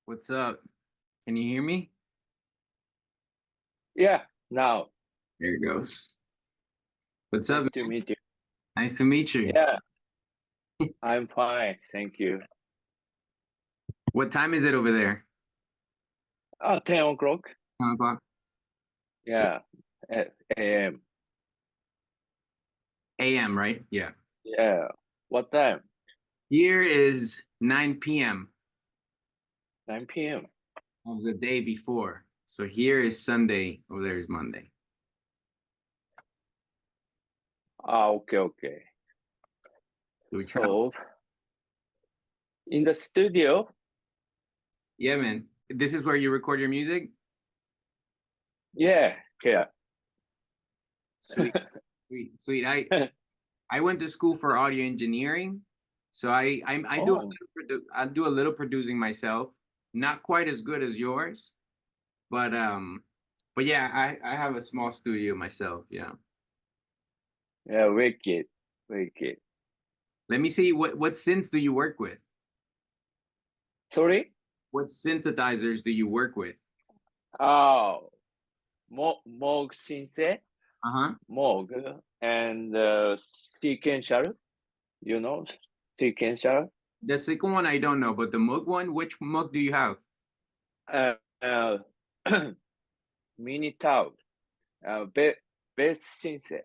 What's up? Can you hear me? Yeah, now, There it goes. What's up, nice to man? meet you. Nice to meet you. Yeah, I'm fine, thank you. What time is it over there? 10 o'clock? 10 o'clock. So Yeah, a.m. AM, right? Yeah. Yeah, what time? Here is 9 p.m. 9 p.m. of the day before. So here is Sunday. Over there is Monday. Okay. So we travel. So, in the studio? Yeah, man. This is where you record your music? Yeah. Sweet, sweet. I went to school for audio engineering, so I do a Oh, I do a little producing myself. Not quite as good as yours, but yeah, I have a small studio myself. Yeah. yeah, wicked. Let me see what synths do you work with? Sorry? What synthesizers do you work with? Oh, Moog Sensei, Uh-huh. Moog, and sequential, you know, sequential. The second one I don't know, but the Moog one, which Moog do you have? Uh, uh, Mini Tau, best Sensei.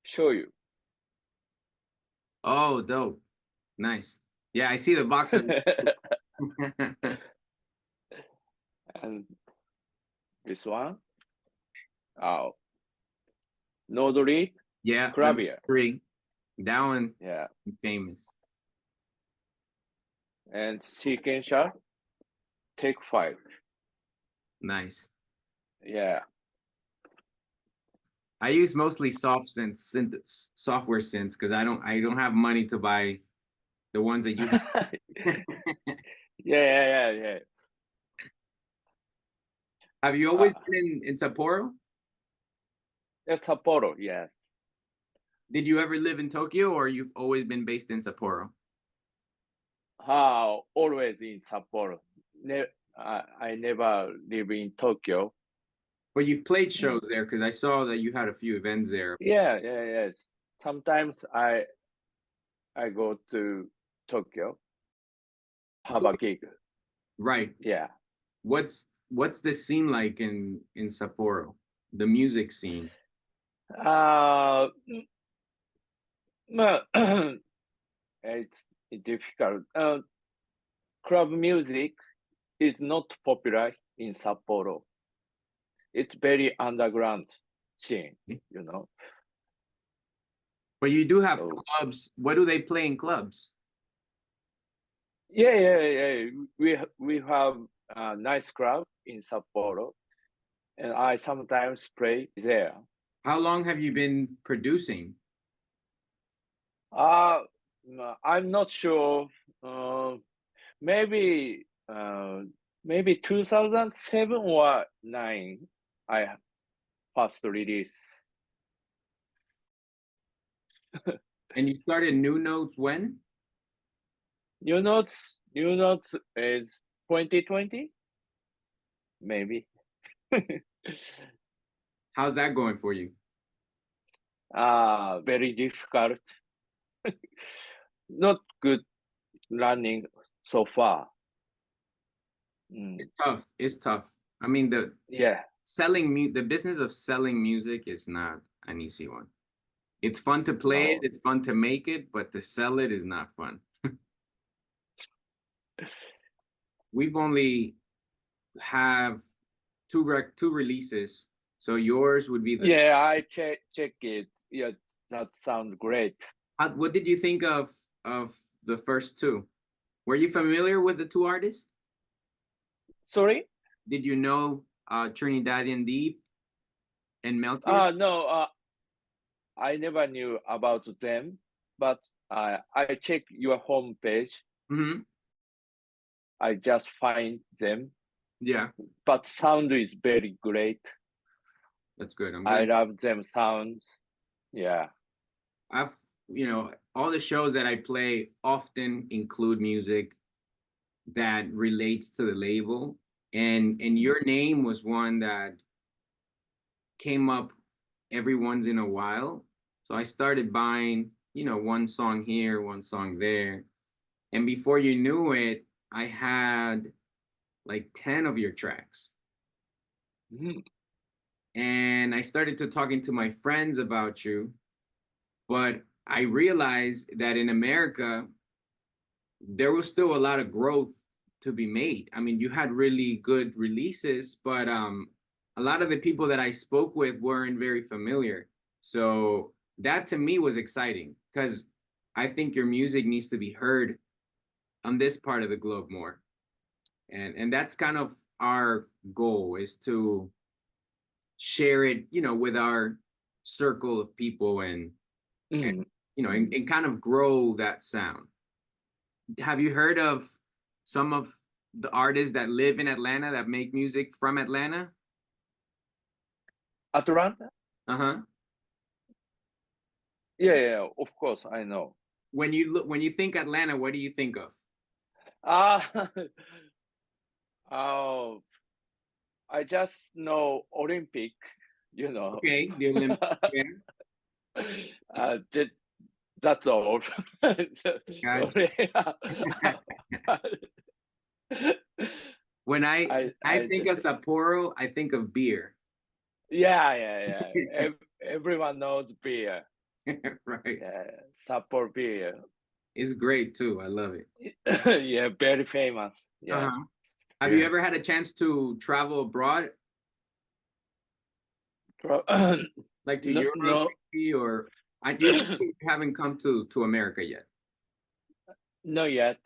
Show you. Oh, dope. Nice. Yeah, I see the box of And this one, oh, Nodori yeah, the Clavier. three. That one Yeah, famous. and sequential, take 5. Nice. Yeah. I use mostly software synths because I don't have money to buy the ones that you have. Yeah. Have you always been in Sapporo? That's Sapporo, yeah. Did you ever live in Tokyo or you've always been based in Sapporo? How always in Sapporo. I never live in Tokyo. But you've played shows there because I saw that you had a few events there. Yes. Sometimes I go to Tokyo, have a gig. Right. Yeah. What's the scene like in Sapporo? The music scene. Uh, well, it's difficult. Club music is not popular in Sapporo. It's very underground scene, you know. But you do have So clubs. What do they play in clubs? yeah. We have a nice club in Sapporo, and I sometimes play there. How long have you been producing? Uh, I'm not sure. Uh, maybe maybe 2007 or 9. I first release. And you started New Notes when? New Notes is 2020, maybe. How's that going for you? Very difficult. Not good running so far. It's tough. It's tough. I mean, Yeah. the business of selling music is not an easy one. It's fun to play it, No. it's fun to make it, but to sell it is not fun. We've only have two releases. So yours would be the Yeah, I check it. Yeah, that sounds great. what did you think of the first two? Were you familiar with the two artists? Sorry? Did you know Trinidadian Deep and Melchior? No, I never knew about them, but I check your homepage. Mm-hmm. I just find them, Yeah, but sound is very great. that's good. I'm I glad. love them sounds. Yeah. I've all the shows that I play often include music. that relates to the label, and your name was one that came up every once in a while. So I started buying, one song here, one song there. And before you knew it, I had like 10 of your tracks. Mhm. And I started to talking to my friends about you, but I realized that in America, there was still a lot of growth to be made. I mean, you had really good releases, but a lot of the people that I spoke with weren't very familiar. So that to me was exciting because I think your music needs to be heard on this part of the globe more. And that's kind of our goal, is to share it, with our circle of people, and Mm. and kind of grow that sound. Have you heard of some of the artists that live in Atlanta that make music from Atlanta? Atlanta? Uh-huh. Yeah, yeah, of course, I know. When you think Atlanta, what do you think of? Ah, oh, I just know Olympic, you know. Okay, the Olympic. Yeah, That, that's all. gotcha. Sorry. When I I think of Sapporo, I think of beer. yeah, yeah, yeah. Everyone knows beer. Right. Yeah, Sapporo beer. It's great too. I love it. Yeah, very famous. Yeah, Uh-huh. Have you yeah. ever had a chance to travel abroad, Pro- like to no, Europe, no, maybe, or you haven't come to America yet? not yet.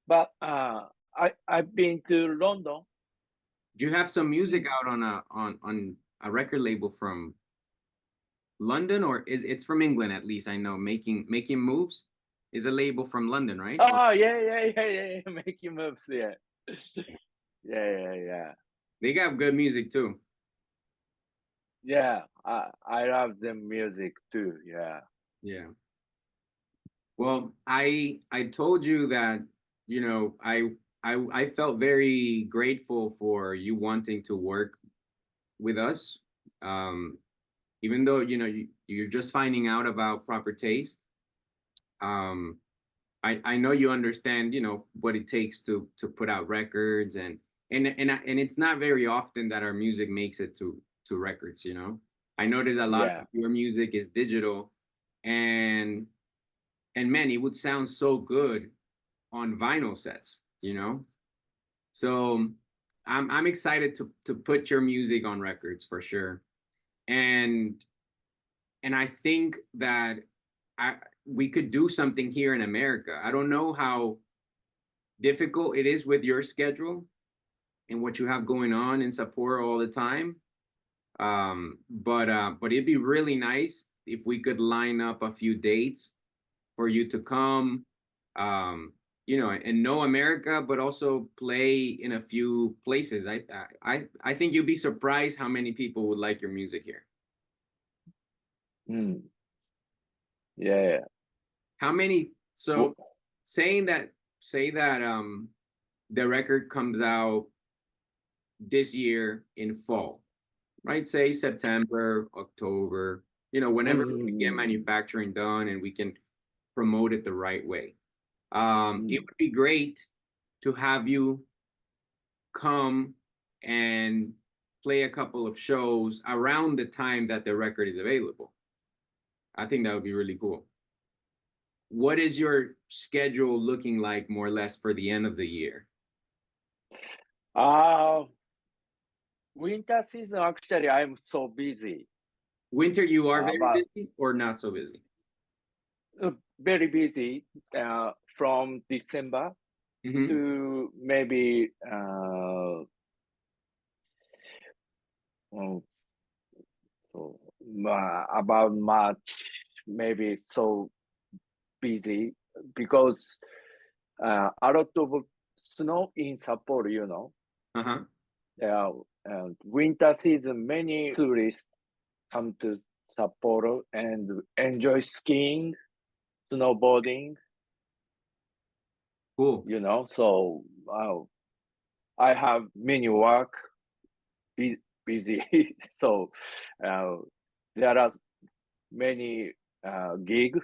But I've been to London. Do you have some music Mm. out on a record label from London, or is it's from England? At least I know making moves is a label from London, right? Or Oh yeah, yeah, yeah, yeah, yeah. Making moves. Yeah, yeah, yeah, yeah. they got good music too. Yeah, I love the music too. Yeah. Yeah. Well, I told you that, I felt very grateful for you wanting to work with us. Um, Even though, you're just finding out about Proper Taste. Um, I know you understand, what it takes to put out records, and it's not very often that our music makes it to records. I notice a lot Yeah. of your music is digital, and man, it would sound so good on vinyl sets. So I'm excited to put your music on records for sure. And and I think that we could do something here in America. I don't know how difficult it is with your schedule and what you have going on in Sapporo all the time. But it'd be really nice if we could line up a few dates for you to come, and know America, but also play in a few places. I think you'd be surprised how many people would like your music here. Mm. Yeah. How many? So Well, say that the record comes out this year in fall, right? Say September, October, whenever we can get mm, manufacturing done and we can promote it the right way. It mm. would be great to have you come and play a couple of shows around the time that the record is available. I think that would be really cool. What is your schedule looking like more or less for the end of the year? Uh, Winter season, actually, I'm so busy. Winter, you are very But busy or not so busy? very busy from December Hmm. to maybe um, so, about March, maybe so busy because a lot of snow in Sapporo, you know. Uh-huh. And winter season, many tourists come to Sapporo and enjoy skiing, snowboarding, Cool. you know. So wow, I have many work, busy, so uh, there are many gig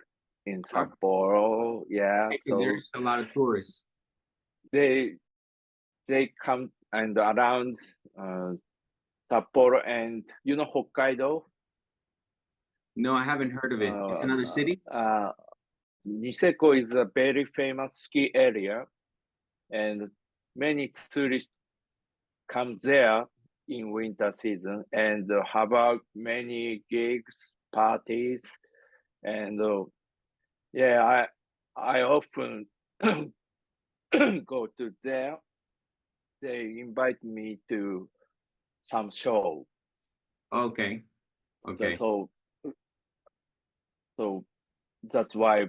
in Sapporo. Yeah, Because so there's a lot of tourists. they they come and around uh, Sapporo and Hokkaido. No, I haven't heard of it. It's Uh, another city? uh, Niseko is a very famous ski area, and many tourists come there in winter season and have many gigs, parties, and yeah, I often go to there. They invite me to some show. Okay. So Okay. so, so that's why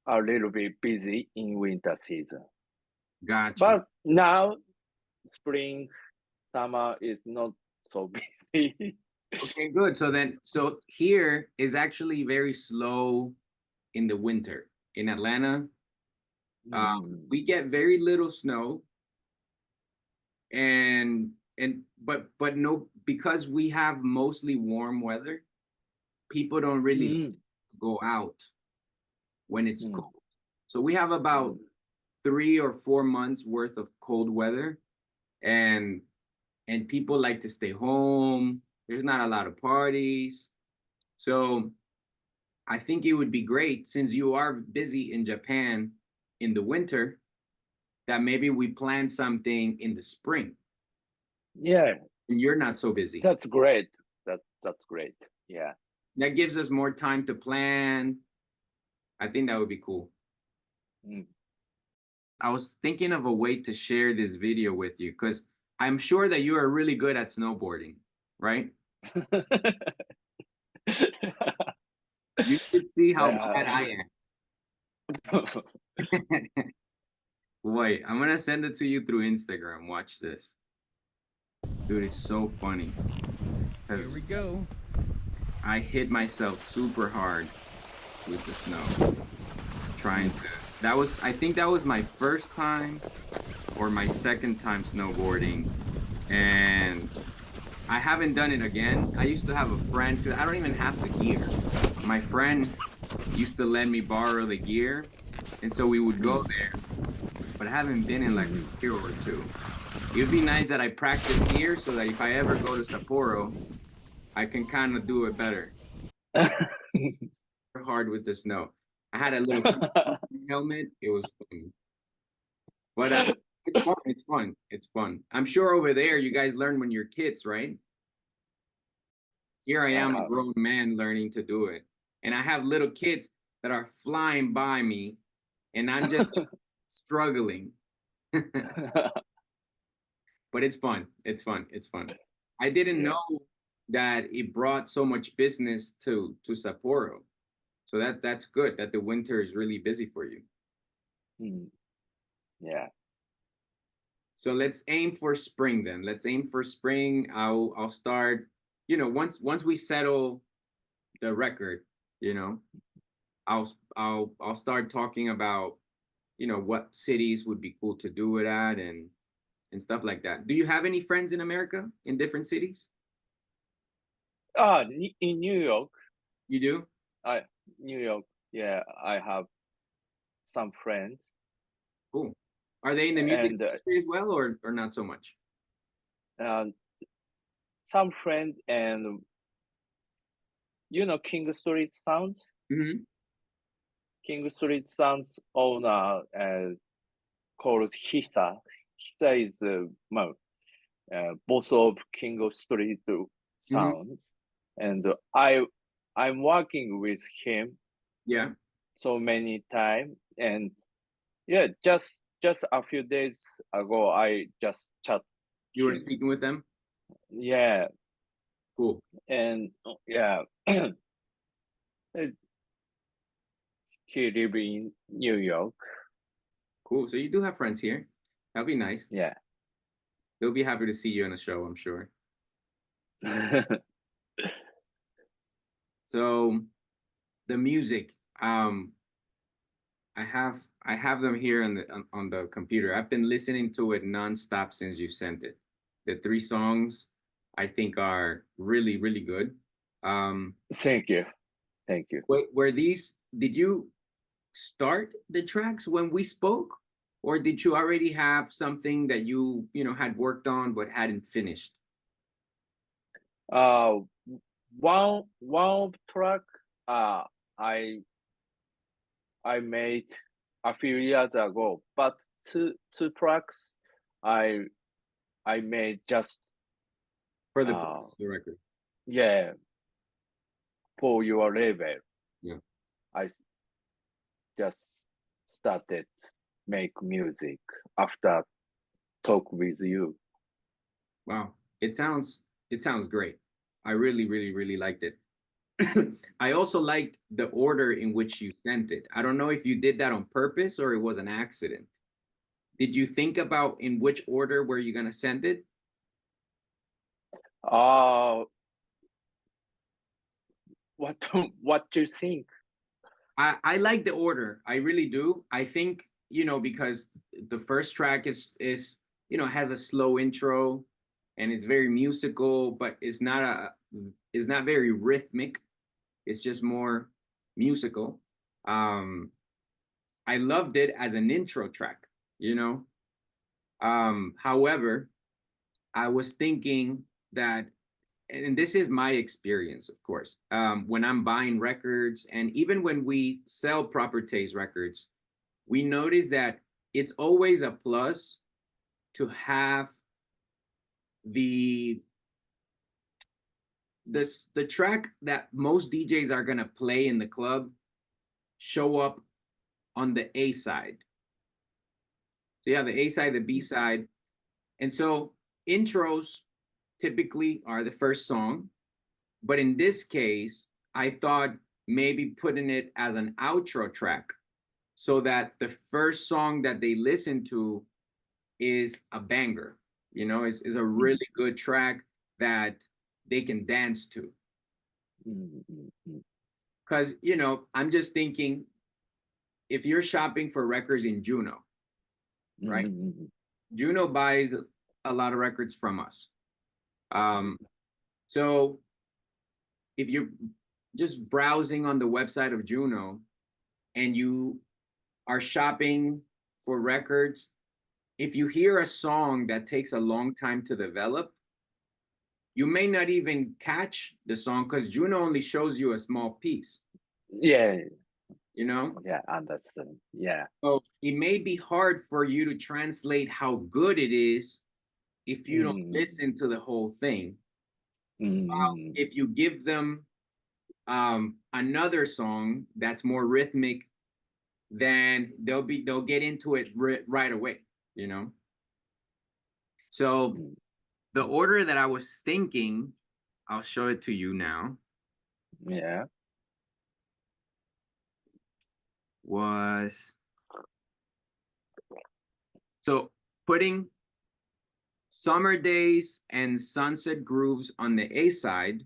a little bit busy in winter season. Got you. But now spring, summer is not so busy. Okay, good. So here is actually very slow in the winter. In Atlanta, Mm, we get very little snow, but no, because we have mostly warm weather, people don't really mm, go out when it's mm, cold. So we have about mm, 3 or 4 months worth of cold weather, and people like to stay home. There's not a lot of parties. So I think it would be great, since you are busy in Japan in the winter, that maybe we plan something in the spring yeah, and you're not so busy. that's great. That's great. Yeah. That gives us more time to plan. I think that would be cool. Mm. I was thinking of a way to share this video with you, because I'm sure that you are really good at snowboarding, right? You should see how bad Yeah. I am. Wait, I'm gonna send it to you through Instagram. Watch this. Dude, it's so funny Here we because go. I hit myself super hard with the snow trying to. I think that was my first time or my second time snowboarding, and I haven't done it again. I used to have a friend, because I don't even have the gear. My friend used to let me borrow the gear, and so we would go there, but I haven't been in like a year or two. It would be nice that I practice here so that if I ever go to Sapporo, I can kind of do it better. Hard with the snow. I had a little helmet. It was fun. But it's fun. It's fun. It's fun. I'm sure over there you guys learn when you're kids, right? Here I am, a Uh, grown man learning to do it. And I have little kids that are flying by me, and I'm just struggling. But it's fun. It's fun. It's fun. I didn't yeah. know that it brought so much business to Sapporo. So that's good that the winter is really busy for you. Mm, yeah. So let's aim for spring then. Let's aim for spring. I'll start, once we settle the record, you know, I'll start talking about, what cities would be cool to do it at, and stuff like that. Do you have any friends in America in different cities? In New York, You do? I New York. Yeah, I have some friends, Cool. Are they in the music and industry as well, or not so much? uh, some friends, and King Street Sounds. Hmm. King Street Sounds owner called Hisa. Hisa is boss of King Street Hmm. Sounds, and I'm working with him Yeah. so many times, and yeah, just a few days ago, I just chat You were him. speaking with them? Yeah, Cool. and yeah, he live in New York. Cool. So you do have friends here. That'll be nice. Yeah. They'll be happy to see you in a show, I'm sure. So the music, I I have them here on the computer. I've been listening to it nonstop since you sent it. The three songs I think are really, really good. Thank you. Thank you. Were these, did you start the tracks when we spoke, or did you already have something that you know had worked on but hadn't finished? Uh, one track uh I I made a few years ago, but two tracks I I made just For the uh purpose of the record? yeah for your label. Yeah. I just started make music after talk with you. Wow. It sounds great. I really, really, really liked it. I also liked the order in which you sent it. I don't know if you did that on purpose or it was an accident. Did you think about in which order were you gonna send it? Uh what what do you think? I like the order. I really do. I think, because the first track is has a slow intro and it's very musical, but it's not very rhythmic. It's just more musical. Um I loved it as an intro track, you know. However, I was thinking that, and this is my experience, of course, when I'm buying records, and even when we sell proper taste records, we notice that it's always a plus to have the the track that most DJs are gonna play in the club show up on the A side. So you have the A side, the B side, and so intros typically are the first song. But in this case, I thought maybe putting it as an outro track so that the first song that they listen to is a banger, is a Mm, really good track that they can dance to. mm, mm, mm, Because, I'm just thinking if you're shopping for records in Juno, right? mm, Juno buys a lot of records from us. Um, so if you're just browsing on the website of Juno and you are shopping for records, if you hear a song that takes a long time to develop, you may not even catch the song because Juno only shows you a small piece, yeah, you know? yeah, understand. Yeah. So it may be hard for you to translate how good it is if you don't Mm, listen to the whole thing. mm, If you give them another song that's more rhythmic, then they'll get into it right away, you know? So mm, the order that I was thinking, I'll show it to you now, yeah. was so putting Summer Days and Sunset Grooves on the A side,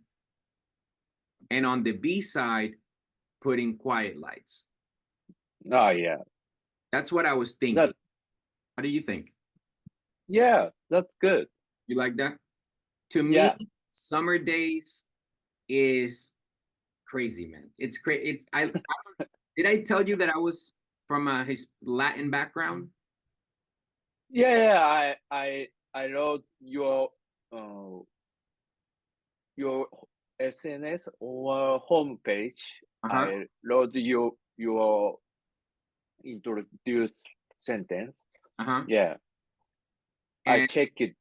and on the B side, putting Quiet Lights. Oh, yeah. That's what I was thinking. That, How do you think? yeah, that's good. You like that? To me, Yeah. Summer Days is crazy, man. It's crazy. Did I tell you that I was from a his Latin background? Yeah, yeah, I wrote uh your SNS or homepage. Uh-huh. I wrote your introduced sentence. Uh-huh. Yeah, I And check it.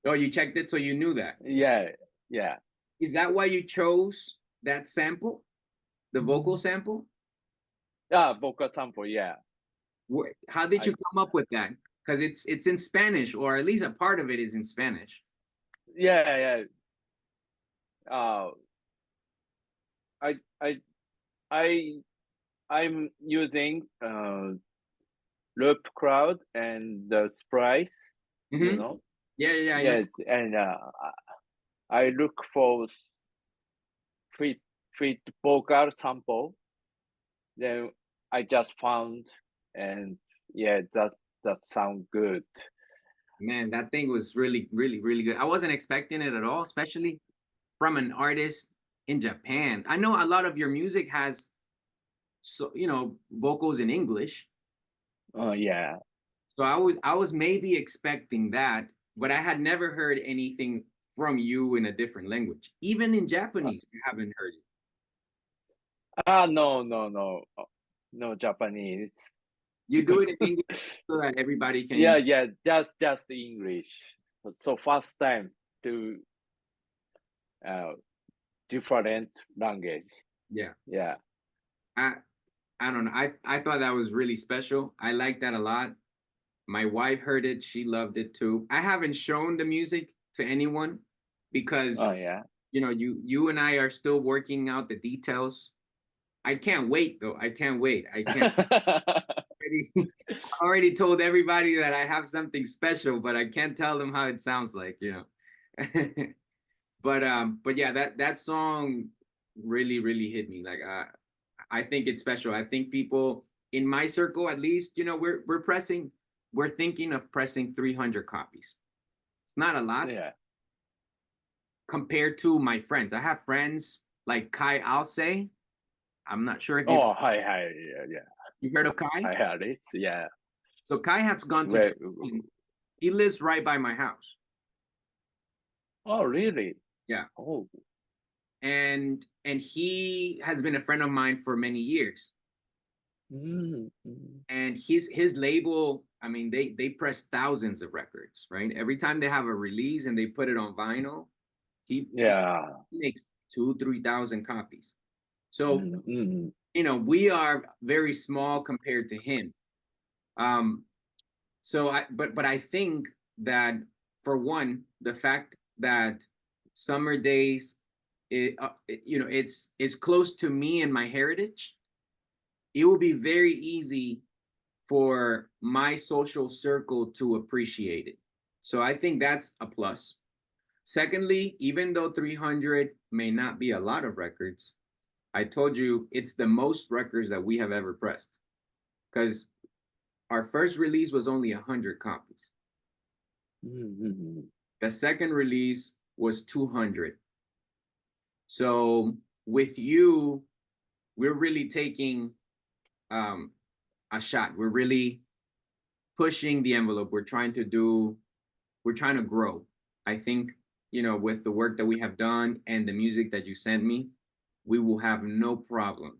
oh, you checked it, so you knew that. Yeah, yeah. Is that why you chose that sample, the vocal sample? Ah, vocal sample. Yeah, How did you I come up with that? Because it's in Spanish, or at least a part of it is in Spanish. yeah, yeah. Uh, I I I I'm using loop crowd and the sprites. You Mm-hmm. know. Yeah, yeah, yeah, I know. Yes, and I look for fit fit vocal sample. Then I just found and yeah, that sound good. Man, that thing was really, really, really good. I wasn't expecting it at all, especially from an artist in Japan. I know a lot of your music has vocals in English. Oh yeah. So I was maybe expecting that, but I had never heard anything from you in a different language. Even in Japanese, I haven't heard it. No, no, no, no Japanese. You do it in English so that everybody Yeah, can. yeah, just English. So first time to uh different language. Yeah. Yeah. I I don't know. I thought that was really special. I like that a lot. My wife heard it. She loved it too. I haven't shown the music to anyone because Oh yeah. you and I are still working out the details. I can't wait though. I can't wait. I can't already I already told everybody that I have something special, but I can't tell them how it sounds like. But yeah, that song really, really hit me. Like I think it's special. I think people in my circle, at least, we're thinking of pressing 300 copies. It's not a lot Yeah. compared to my friends. I have friends like Kai Alse. I'm not sure if Oh, hi, yeah, yeah. you've heard of Kai. I heard it. Yeah. So Kai has gone to Where? Japan. He lives right by my house. Oh, really? Yeah. Oh. And he has been a friend of mine for many years. Mm. And his label, I mean, they press thousands of records, right? Every time they have a release and they put it on vinyl, he Yeah. makes 2,000-3,000 copies. So Mm. we are very small compared to him. Um, so but I think that, for one, the fact that Summer Days, it's close to me and my heritage. It will be very easy for my social circle to appreciate it. So I think that's a plus. Secondly, even though 300 may not be a lot of records, I told you it's the most records that we have ever pressed, because our first release was only 100 copies. Mm. The second release was 200. So with you, we're really taking um, a shot. We're really pushing the envelope. We're trying to grow. I think, with the work that we have done and the music that you sent me, we will have no problem.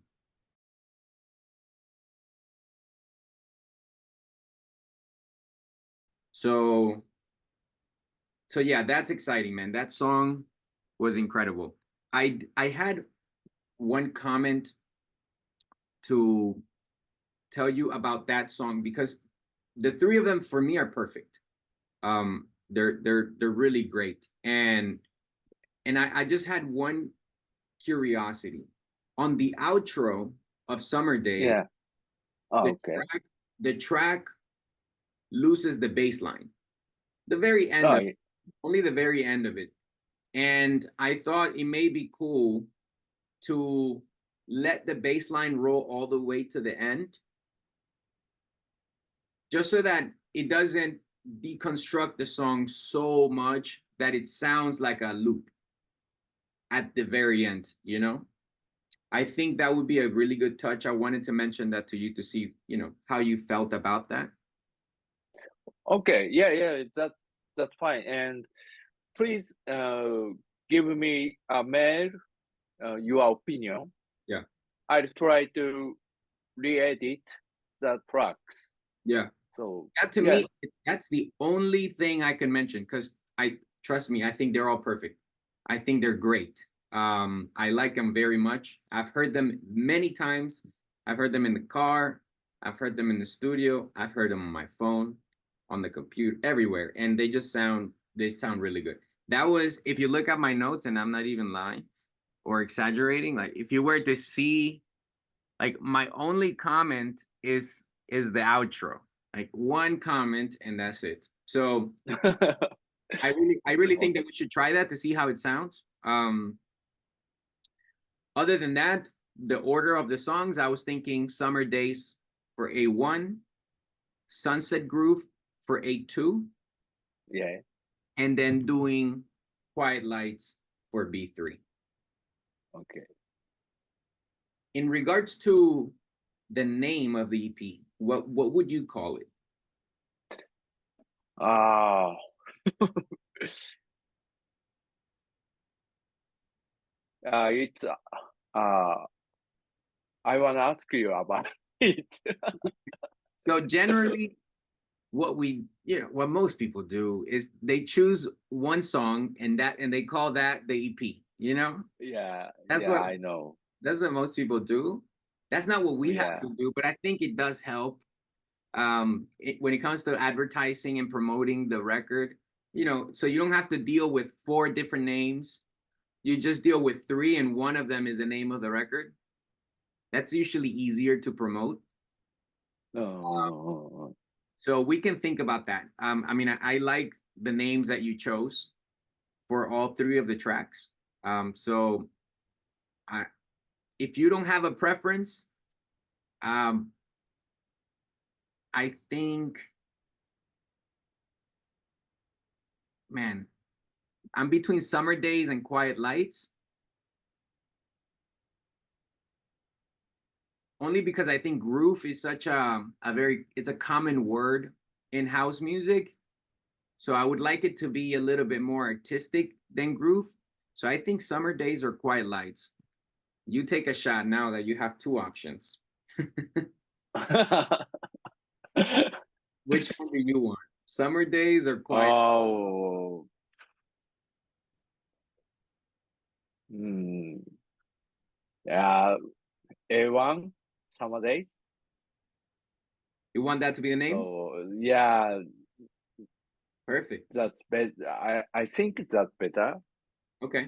So, so yeah, that's exciting, man. That song was incredible. I had one comment to tell you about that song, because the three of them for me are perfect. They're really great. And I just had one curiosity. On the outro of Summer Day, Yeah. Oh, the okay. track loses the bass line. The very end Oh, of only the very end of it. And I thought it may be cool to let the bass line roll all the way to the end, just so that it doesn't deconstruct the song so much that it sounds like a loop at the very end. I think that would be a really good touch. I wanted to mention that to you to see, how you felt about that. okay. Yeah, yeah. That's fine. And please give me a mail, your opinion. Yeah. I'll try to re-edit the tracks. Yeah. So That, to yeah. me, that's the only thing I can mention, because trust me, I think they're all perfect. I think they're great. I like them very much. I've heard them many times. I've heard them in the car. I've heard them in the studio. I've heard them on my phone, on the computer, everywhere, and they sound really good. That was, if you look at my notes, and I'm not even lying or exaggerating. Like, if you were to see, like, my only comment is the outro. Like, one comment, and that's it. So I really think that we should try that to see how it sounds. Other than that, the order of the songs, I was thinking Summer Days for A1, Sunset Groove for A2, Yeah. and then doing Quiet Lights for B3. Okay. In regards to the name of the EP, what would you call it? Ah. It's I want to ask you about it. So generally, what most people do is they choose one song and they call that the EP. Yeah, That's yeah, what I know. that's what most people do. That's not what we have Yeah. to do, but I think it does help when it comes to advertising and promoting the record. So you don't have to deal with four different names. You just deal with three, and one of them is the name of the record. That's usually easier to promote. Oh, So we can think about that. I mean, I like the names that you chose for all three of the tracks. So I, if you don't have a preference, um, I think, man, I'm between Summer Days and Quiet Lights, only because I think groove is such it's a common word in house music. So I would like it to be a little bit more artistic than groove. So I think Summer Days or Quiet Lights. You take a shot now that you have two options. Which one do you want? Summer Days or Quiet? oh, mm, yeah, A1 summer days. You want that to be the name? So yeah, Perfect. that's better. I think that's better. Okay.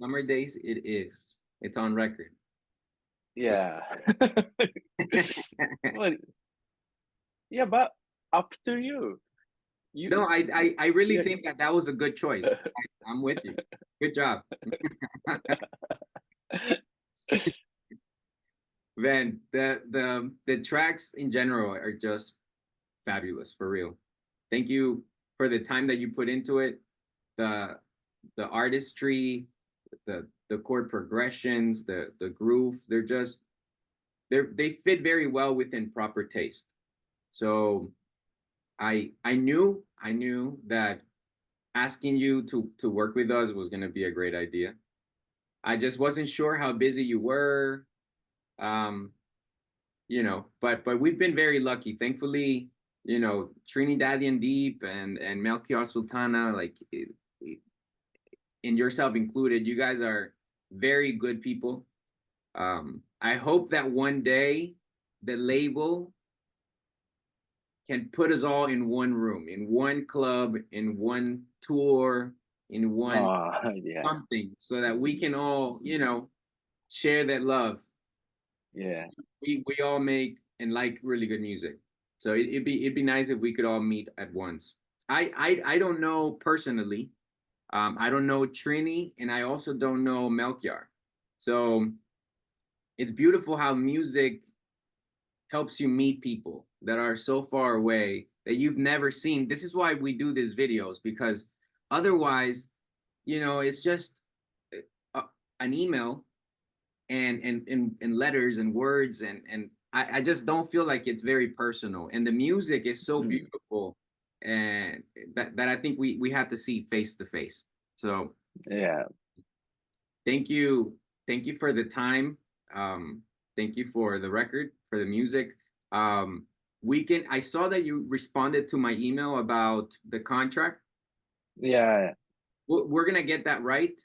Summer Days it is. It's on record. Yeah. Well, yeah, but up to you. No, You, I really yeah. think that that was a good choice. I'm with you. Good job. Van, the tracks in general are just fabulous for real. Thank you for the time that you put into it. The the artistry, the chord progressions, the groove, they fit very well within proper taste. So I knew that asking you to work with us was going to be a great idea. I just wasn't sure how busy you were. Um, but we've been very lucky. Thankfully, Trinidadian Deep and Melchior Sultana, like in yourself included, you guys are very good people. I hope that one day the label can put us all in one room, in one club, in one tour, in one Oh, yeah, something, so that we can all, share that love. yeah. We all make and like really good music. So it'd be nice if we could all meet at once. I don't know personally. I don't know Trini, and I also don't know Melchior. So it's beautiful how music helps you meet people that are so far away that you've never seen. This is why we do these videos, because otherwise, it's just uh, an email and letters and words and I just don't feel like it's very personal. And the music is so Mm, beautiful, and that I think we have to see face to face. So yeah, thank you for the time. Um, thank you for the record, for the music. I saw that you responded to my email about the contract. yeah. We're gonna get that right.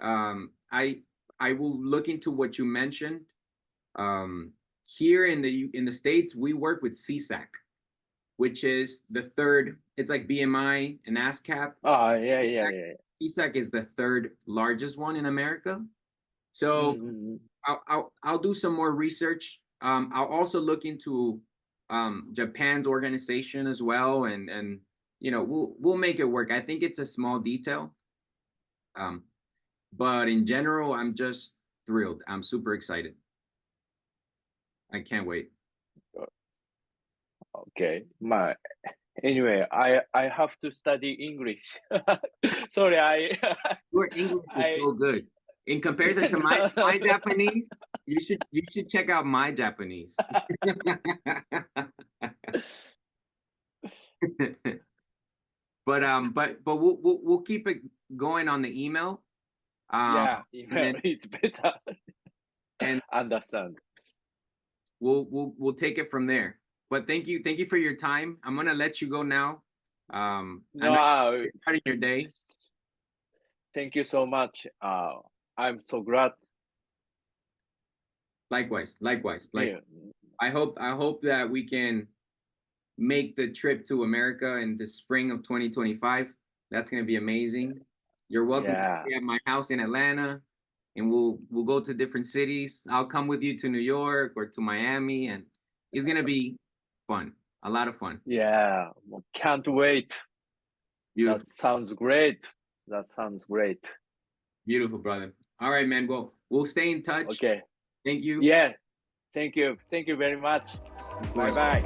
I will look into what you mentioned. Here in the States, we work with CSAC, which is the third. It's like BMI and ASCAP. Oh, yeah, yeah, CSAC, yeah. CSAC is the third largest one in America. So Mm-hmm. I'll do some more research. I'll also look into Japan's organization as well, and we'll make it work. I think it's a small detail, um, but in general, I'm just thrilled. I'm super excited. I can't wait. Okay. Anyway, I have to study English. Sorry, Your English is I so good. In comparison to my Japanese, you should check out my Japanese. But we'll keep it going on the email. yeah, And then it's better. and Understand. we'll take it from there. But thank you for your time. I'm gonna let you go now. I No, know you're starting your day. thank you so much. I'm so glad. Likewise. Yeah. I hope that we can make the trip to America in the spring of 2025. That's gonna be amazing. You're welcome to Yeah. stay at my house in Atlanta, and we'll go to different cities. I'll come with you to New York or to Miami, and it's gonna be fun. A lot of fun. Yeah. Can't wait. Beautiful, That sounds great. That sounds great. beautiful, brother. All right, man. Well, we'll stay in touch. Okay. Thank you. Yeah. Thank you. Thank you very much. Of Bye course. bye.